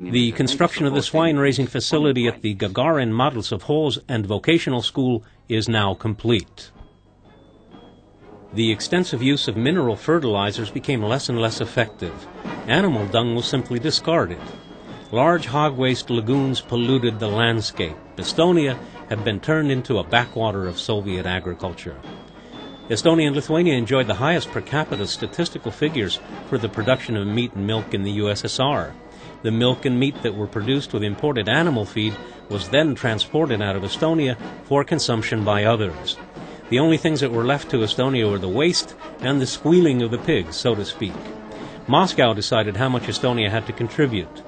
The construction of the swine-raising facility at the Gagarin Model Sovkhoz and Vocational School is now complete. The extensive use of mineral fertilizers became less and less effective. Animal dung was simply discarded. Large hog waste lagoons polluted the landscape. Estonia had been turned into a backwater of Soviet agriculture. Estonia and Lithuania enjoyed the highest per capita statistical figures for the production of meat and milk in the USSR. The milk and meat that were produced with imported animal feed was then transported out of Estonia for consumption by others. The only things that were left to Estonia were the waste and the squealing of the pigs, so to speak. Moscow decided how much Estonia had to contribute.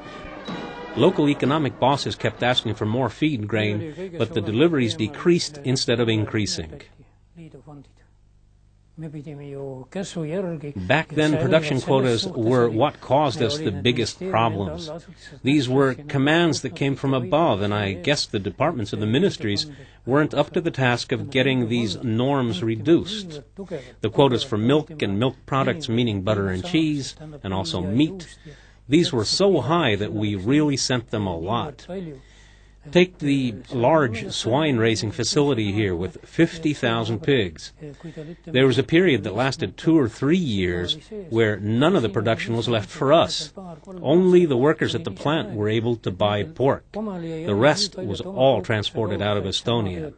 Local economic bosses kept asking for more feed grain, but the deliveries decreased instead of increasing. Back then, production quotas were what caused us the biggest problems. These were commands that came from above, and I guess the departments of the ministries weren't up to the task of getting these norms reduced. The quotas for milk and milk products, meaning butter and cheese, and also meat, these were so high that we really sent them a lot. Take the large swine-raising facility here with 50,000 pigs. There was a period that lasted 2 or 3 years where none of the production was left for us. Only the workers at the plant were able to buy pork. The rest was all transported out of Estonia.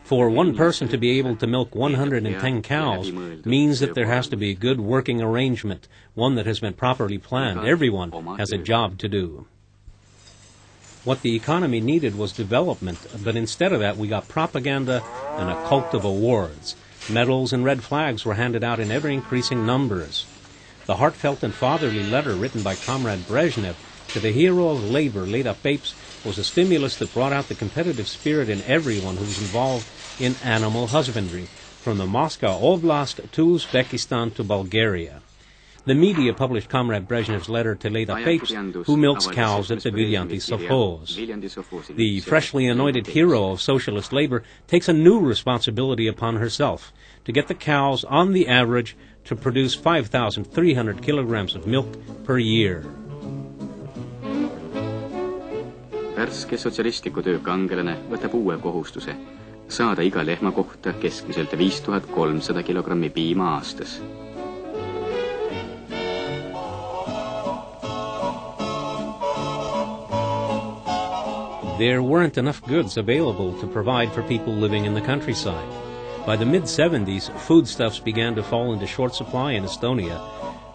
For one person to be able to milk 110 cows means that there has to be a good working arrangement, one that has been properly planned. Everyone has a job to do. What the economy needed was development, but instead of that we got propaganda and a cult of awards. Medals and red flags were handed out in ever-increasing numbers. The heartfelt and fatherly letter written by Comrade Brezhnev to the hero of labor, Leda Papes, was a stimulus that brought out the competitive spirit in everyone who was involved in animal husbandry, from the Moscow Oblast to Uzbekistan to Bulgaria. The media published Comrade Brezhnev's letter to Leda Papes, who milks cows at the Viljanti Sovkhoz. The freshly anointed hero of socialist labor takes a new responsibility upon herself to get the cows, on the average, to produce 5,300 kilograms of milk per year. Värske sotsialistliku töö kangelane võtab uue kohustuse saada iga lehma kohta keskmiselt 5300 kilogrammi piima aastas. There weren't enough goods available to provide for people living in the countryside. By the mid-70s, foodstuffs began to fall into short supply in Estonia,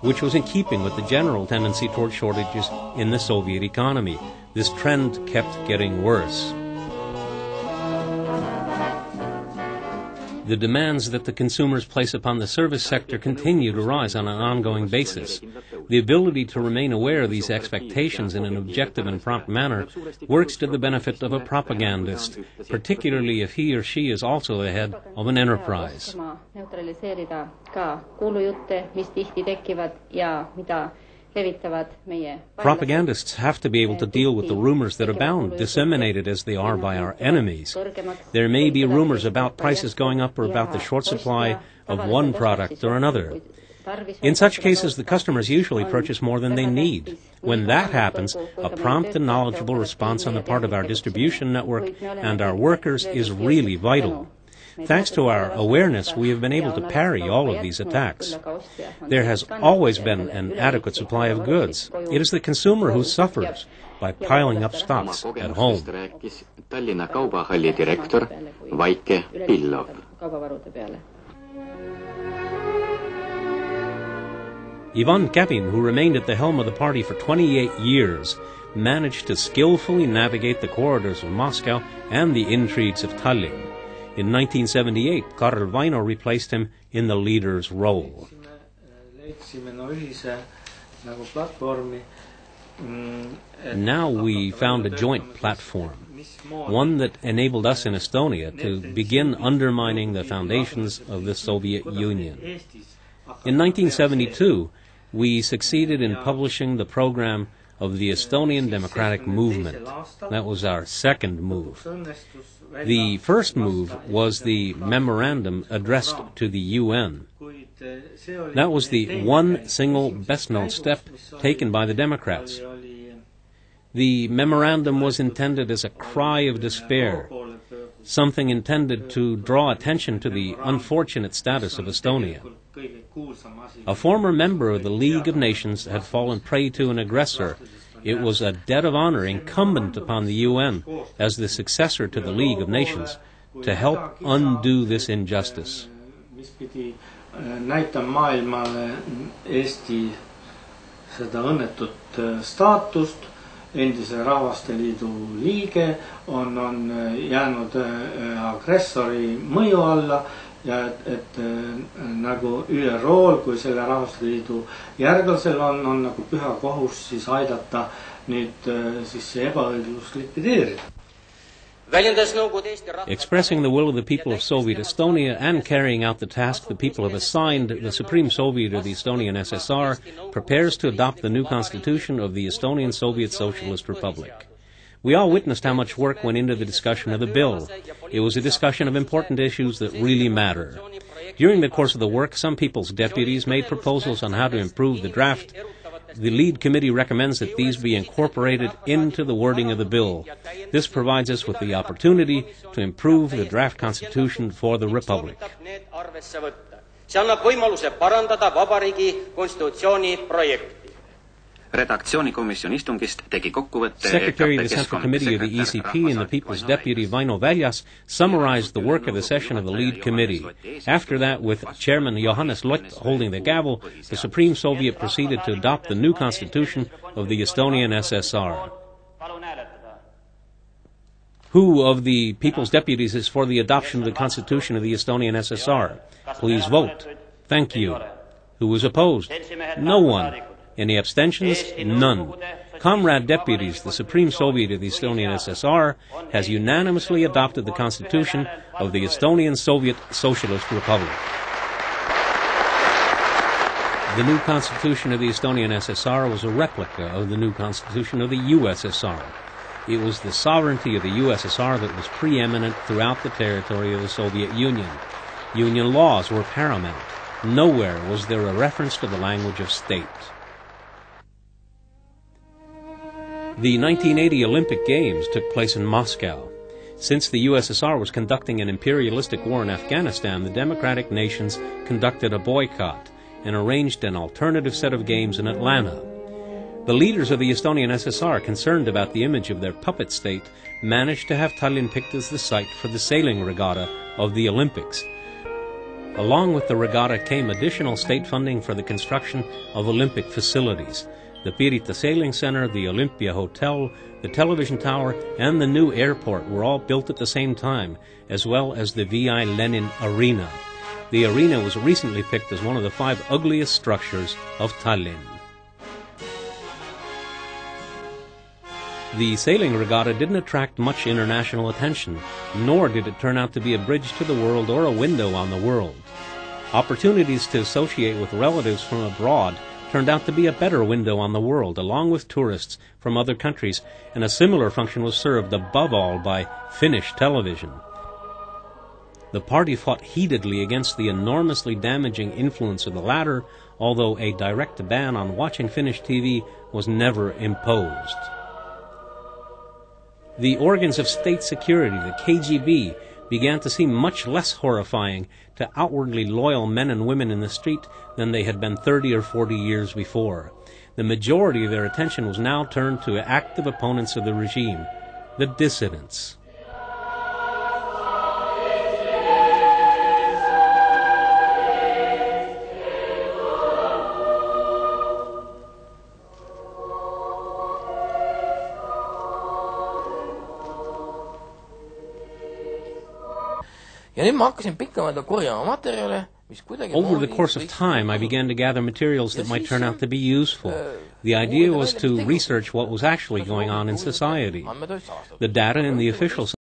which was in keeping with the general tendency toward shortages in the Soviet economy. This trend kept getting worse. The demands that the consumers place upon the service sector continue to rise on an ongoing basis. The ability to remain aware of these expectations in an objective and prompt manner works to the benefit of a propagandist, particularly if he or she is also the head of an enterprise. Propagandists have to be able to deal with the rumors that abound, disseminated as they are by our enemies. There may be rumors about prices going up or about the short supply of one product or another. In such cases, the customers usually purchase more than they need. When that happens, a prompt and knowledgeable response on the part of our distribution network and our workers is really vital. Thanks to our awareness, we have been able to parry all of these attacks. There has always been an adequate supply of goods. It is the consumer who suffers by piling up stocks at home. Tallinna kaubahalli direktor Vaike Pillov. Ivan Kevin, who remained at the helm of the party for 28 years, managed to skillfully navigate the corridors of Moscow and the intrigues of Tallinn. In 1978, Karl Vaino replaced him in the leader's role. Now we found a joint platform, one that enabled us in Estonia to begin undermining the foundations of the Soviet Union. In 1972, we succeeded in publishing the program of the Estonian democratic movement. That was our second move. The first move was the memorandum addressed to the UN. That was the one single best-known step taken by the Democrats. The memorandum was intended as a cry of despair, something intended to draw attention to the unfortunate status of Estonia. A former member of the League of Nations had fallen prey to an aggressor. It was a debt of honor incumbent upon the UN, as the successor to the League of Nations, to help undo this injustice. Näitan maailmale Eesti seda õnnetut staatust, endise Rahvaste Liidu liige, on jäänud agressori mõju alla ja et nagu ÜRO-l kui selle Rahvaste Liidu järglasel on nagu püha kohus siis aidata nüüd siis see ebaõiglus likvideerida. Expressing the will of the people of Soviet Estonia and carrying out the task the people have assigned, the Supreme Soviet of the Estonian SSR prepares to adopt the new constitution of the Estonian Soviet Socialist Republic. We all witnessed how much work went into the discussion of the bill. It was a discussion of important issues that really matter. During the course of the work, some people's deputies made proposals on how to improve the draft. The lead committee recommends that these be incorporated into the wording of the bill. This provides us with the opportunity to improve the draft constitution for the Republic. See annab võimaluse parandada vabariigi konstitutsiooni projekti. Redaktsioonikomisjoni istungist tegi kokkuvõtte Secretary of the Central Committee of the ECP and the People's Deputy Vaino Väljas summarized the work of the session of the lead committee. After that, with Chairman Johannes Lott holding the gavel, the Supreme Soviet proceeded to adopt the new constitution of the Estonian SSR. Who of the People's Deputies is for the adoption of the constitution of the Estonian SSR? Please vote. Thank you. Who is opposed? No one. Any abstentions? None. Comrade deputies, the Supreme Soviet of the Estonian SSR has unanimously adopted the Constitution of the Estonian Soviet Socialist Republic. The new Constitution of the Estonian SSR was a replica of the new Constitution of the USSR. It was the sovereignty of the USSR that was preeminent throughout the territory of the Soviet Union. Union laws were paramount. Nowhere was there a reference to the language of state. The 1980 Olympic Games took place in Moscow. Since the USSR was conducting an imperialistic war in Afghanistan, the democratic nations conducted a boycott and arranged an alternative set of games in Atlanta. The leaders of the Estonian SSR, concerned about the image of their puppet state, managed to have Tallinn picked as the site for the sailing regatta of the Olympics. Along with the regatta came additional state funding for the construction of Olympic facilities. The Pirita Sailing Center, the Olympia Hotel, the television tower, and the new airport were all built at the same time, as well as the V.I. Lenin Arena. The arena was recently picked as one of the 5 ugliest structures of Tallinn. The sailing regatta didn't attract much international attention, nor did it turn out to be a bridge to the world or a window on the world. Opportunities to associate with relatives from abroad turned out to be a better window on the world, along with tourists from other countries, and a similar function was served above all by Finnish television. The party fought heatedly against the enormously damaging influence of the latter, although a direct ban on watching Finnish TV was never imposed. The organs of state security, the KGB, began to seem much less horrifying to outwardly loyal men and women in the street than they had been 30 or 40 years before. The majority of their attention was now turned to active opponents of the regime, the dissidents. Over the course of time, I began to gather materials that might turn out to be useful. The idea was to research what was actually going on in society. The data in the official